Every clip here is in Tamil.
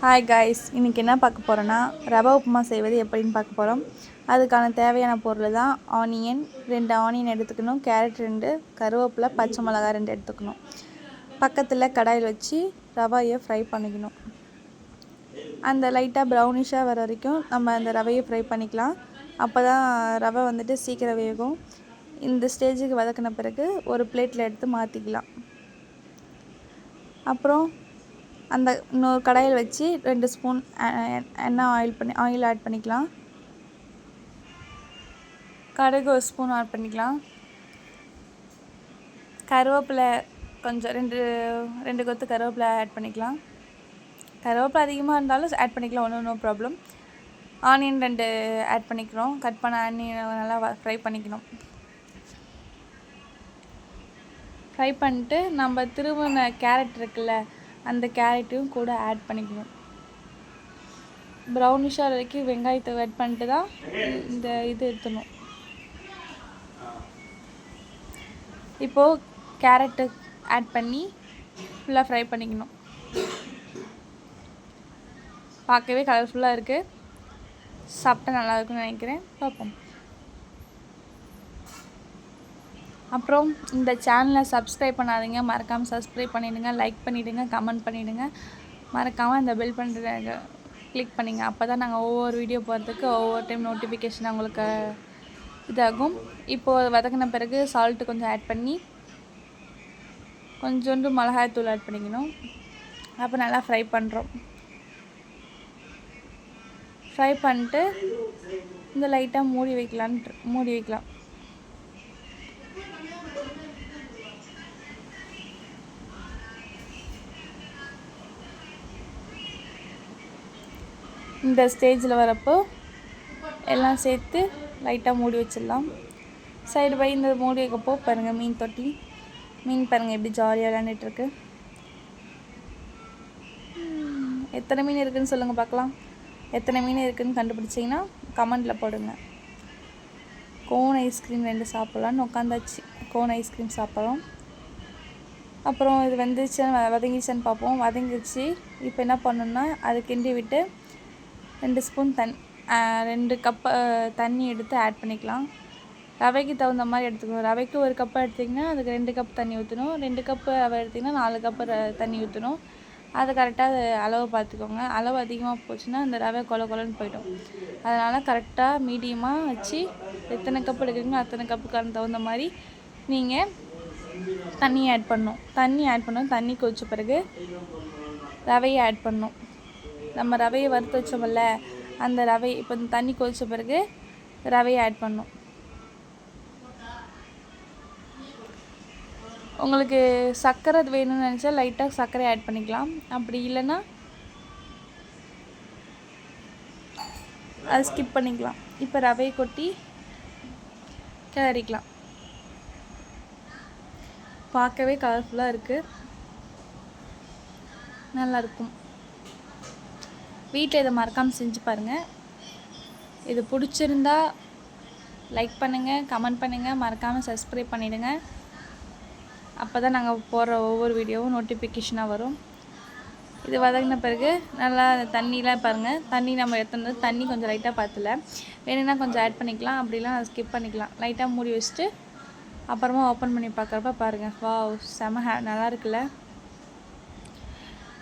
ஹாய் காய்ஸ், இன்றைக்கி என்ன பார்க்க போகிறோன்னா ரவை உப்புமா செய்வது எப்படின்னு பார்க்க போகிறோம். அதுக்கான தேவையான பொருள் தான் ஆனியன் 2 ஆனியன் எடுத்துக்கணும், கேரட் 2, கருவேப்பிலை, பச்சை மிளகாய் 2 எடுத்துக்கணும். பக்கத்தில் கடாயில் வச்சு ரவையை ஃப்ரை பண்ணிக்கணும். அந்த லைட்டாக ப்ரௌனிஷாக வர வரைக்கும் நம்ம அந்த ரவையை ஃப்ரை பண்ணிக்கலாம். அப்போ தான் ரவை வந்துட்டு சீக்கிரம் வேகும். இந்த ஸ்டேஜுக்கு வதக்கின பிறகு ஒரு பிளேட்டில் எடுத்து மாற்றிக்கலாம். அப்புறம் அந்த இன்னொரு கடாயில் வச்சு 2 ஸ்பூன் ஆயில் ஆட் பண்ணிக்கலாம். கடுகு 1 ஸ்பூன் ஆட் பண்ணிக்கலாம். கருவேப்பிலை கொஞ்சம் ரெண்டு கொத்து கருவேப்பிலை ஆட் பண்ணிக்கலாம். கருவேப்பிலை அதிகமாக இருந்தாலும் ஆட் பண்ணிக்கலாம், நோ ப்ராப்ளம். ஆனியன் 2 ஆட் பண்ணிக்கிறோம். கட் பண்ண ஆனியன் நல்லா ஃப்ரை பண்ணிக்கணும். ஃப்ரை பண்ணிட்டு நம்ம திரும்பின கேரட் இருக்குல்ல, அந்த கேரட்டையும் கூட ஆட் பண்ணிக்கணும். ப்ரௌனிஷாக வரைக்கும் வெங்காயத்தை ஆட் பண்ணிட்டு தான் இந்த இது எடுத்துணும். இப்போது கேரட்டு ஆட் பண்ணி ஃபுல்லாக ஃப்ரை பண்ணிக்கணும். பார்க்கவே கலர்ஃபுல்லாக இருக்குது. சாப்பிட்டா நல்லாயிருக்குன்னு நினைக்கிறேன். பார்ப்போம். அப்புறம் இந்த சேனலை சப்ஸ்கிரைப் பண்ணாதீங்க, மறக்காமல் சப்ஸ்கிரைப் பண்ணிவிடுங்க, லைக் பண்ணிவிடுங்க, கமெண்ட் பண்ணிவிடுங்க. மறக்காமல் இந்த பெல் பண்ணுற கிளிக் பண்ணிங்க. அப்போ தான் நாங்கள் ஒவ்வொரு வீடியோ போகிறதுக்கு ஒவ்வொரு டைம் நோட்டிஃபிகேஷன் உங்களுக்கு இதாகும். இப்போது வதக்கின பிறகு சால்ட்டு கொஞ்சம் ஆட் பண்ணி கொஞ்சோண்டு மிளகாய்த்தூள் ஆட் பண்ணிக்கணும். அப்போ நல்லா ஃப்ரை பண்ணுறோம். ஃப்ரை பண்ணிட்டு இந்த லைட்டாக மூடி வைக்கலாம். இந்த ஸ்டேஜில் வரப்போ எல்லாம் சேர்த்து லைட்டாக மூடி வச்சிடலாம். சைடு பை இந்த மூடி வைக்கப்போ பாருங்கள், மீன் பாருங்கள் எப்படி ஜாலியாக விளையாண்டுட்டுருக்கு. எத்தனை மீன் இருக்குதுன்னு சொல்லுங்கள் பார்க்கலாம். எத்தனை மீன் இருக்குதுன்னு கண்டுபிடிச்சிங்கன்னா கமெண்டில் போடுங்க. கோன் ஐஸ்கிரீம் 2 சாப்பிட்லான்னு உட்காந்தாச்சு. கோன் ஐஸ்கிரீம் சாப்பிட்றோம். அப்புறம் இது வதங்கிடுச்சுன்னு பார்ப்போம். வதங்கிடுச்சு. இப்போ என்ன பண்ணணுன்னா அதை கிண்டி விட்டு 2 ஸ்பூன் 2 கப்பு தண்ணி எடுத்து ஆட் பண்ணிக்கலாம். ரவைக்கு தகுந்த மாதிரி எடுத்துக்கணும். ரவைக்கு 1 கப்பு எடுத்திங்கன்னா அதுக்கு 2 கப் தண்ணி ஊற்றணும். 2 கப்பு ரவை எடுத்திங்கன்னா 4 கப்பு தண்ணி ஊற்றணும். அதை கரெக்டாக அளவு பார்த்துக்கோங்க. அளவு அதிகமாக போச்சுன்னா அந்த ரவை கொலன்னு போய்டும். அதனால் கரெக்டாக மீடியமாக வச்சு எத்தனை கப்பு எடுக்கிறீங்களோ அத்தனை கப்புக்கான தகுந்த மாதிரி நீங்கள் தண்ணி ஆட் பண்ணணும். தண்ணி கொதிச்ச பிறகு ரவையை ஆட் பண்ணணும். நம்ம ரவையை வறுத்து வச்சோம்ல, அந்த ரவை இப்போ தண்ணி கொதிச்ச பிறகு ரவையை ஆட் பண்ணணும். உங்களுக்கு சர்க்கரை வேணும்னு நினச்சா லைட்டாக சர்க்கரை ஆட் பண்ணிக்கலாம். அப்படி இல்லைன்னா அதை ஸ்கிப் பண்ணிக்கலாம். இப்போ ரவையை கொட்டி கிளறிக்கலாம். பார்க்கவே கலர்ஃபுல்லாக இருக்குது, நல்லாயிருக்கும். வீட்டில் இதை மறக்காமல் செஞ்சு பாருங்கள். இது பிடிச்சிருந்தா லைக் பண்ணுங்கள், கமெண்ட் பண்ணுங்கள், மறக்காமல் சப்ஸ்கிரைப் பண்ணிவிடுங்க. அப்போ தான் நாங்கள் போடுற ஒவ்வொரு வீடியோவும் நோட்டிஃபிகேஷனாக வரும். இது வதங்கின பிறகு நல்லா தண்ணிலாம் பாருங்கள். தண்ணி நம்ம தண்ணி கொஞ்சம் லைட்டாக பத்தல, வேணும்னா கொஞ்சம் ஆட் பண்ணிக்கலாம். அப்படிலாம் அதை ஸ்கிப் பண்ணிக்கலாம். லைட்டாக மூடி வச்சுட்டு அப்புறமா ஓப்பன் பண்ணி பார்க்குறப்ப பாருங்கள், வாவ் செம நல்லா இருக்குல்ல.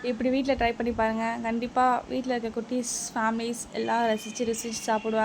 இப்படி வீட்டில் ட்ரை பண்ணி பாருங்கள். கண்டிப்பாக வீட்டில் இருக்க குட்டீஸ் ஃபேமிலிஸ் எல்லாம் ரசித்து சாப்பிடுவாங்க.